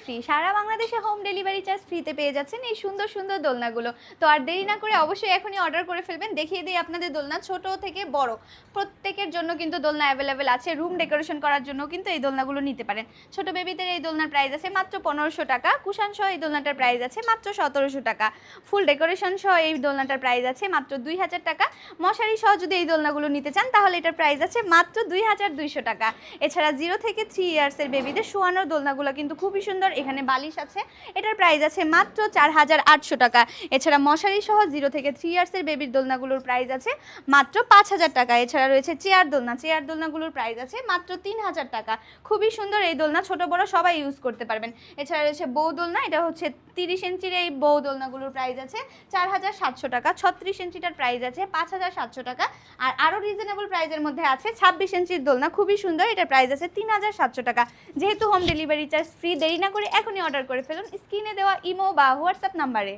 Free, সারা বাংলাদেশে home delivery charge ফ্রিতে পেয়ে যাচ্ছেন এই সুন্দর সুন্দর দোলনাগুলো। তো আর দেরি না করে অবশ্যই এখনই অর্ডার করে ফেলবেন। দেখিয়ে দিই আপনাদের দোলনা, ছোট থেকে বড় প্রত্যেকের জন্য কিন্তু দোলনা অ্যাভেলেবেল আছে। রুম ডেকোরেশন করার জন্য কিন্তু এই দোলনাগুলো নিতে পারেন। ছোট বেবিদের এই দোলনার প্রাইস আছে মাত্র 1500 টাকা। কুশান সহ এই দোলনাটার প্রাইস আছে মাত্র 1700 টাকা। ফুল ডেকোরেশন সহ এই দোলনাটার প্রাইস আছে মাত্র 2000 টাকা। মশারি সহ যদি এই দোলনাগুলো নিতে চান তাহলে এটার প্রাইস আছে মাত্র 2200 টাকা। এছাড়া 0 থেকে 3 ইয়ার্সের বেবিদের শোয়ানোর দোলনাগুলো কিন্তু খুবই সুন্দর, এখানে বালিশ আছে, এটার প্রাইস আছে মাত্র 4800 টাকা। এছাড়া মশারি সহ 0 থেকে 3 ইয়ার্সের বেবির দোলনাগুলোর প্রাইস আছে মাত্র 5000 টাকা। এছাড়া রয়েছে চেয়ার দোলনাগুলোর প্রাইস আছে মাত্র 3000 টাকা। খুবই সুন্দর এই দোলনা, ছোট বড় সবাই ইউজ করতে পারবেন। এছাড়া রয়েছে বউ দোলনা, এটা হচ্ছে 30 ইঞ্চির এই বউ দোলনাগুলোর প্রাইস আছে 4700 টাকা। 36 ইঞ্চিটার প্রাইস আছে 5700 টাকা। আর আরও রিজনেবল প্রাইসের মধ্যে আছে 26 ইঞ্চির দোলনা, খুবই সুন্দর, এটার প্রাইস আছে 3700 টাকা। যেহেতু হোম ডেলিভারি চার্জ ফ্রি, দেরি না করে এখনই অর্ডার করে ফেলুন স্ক্রিনে দেওয়া ইমো বা হোয়াটসঅ্যাপ নাম্বারে।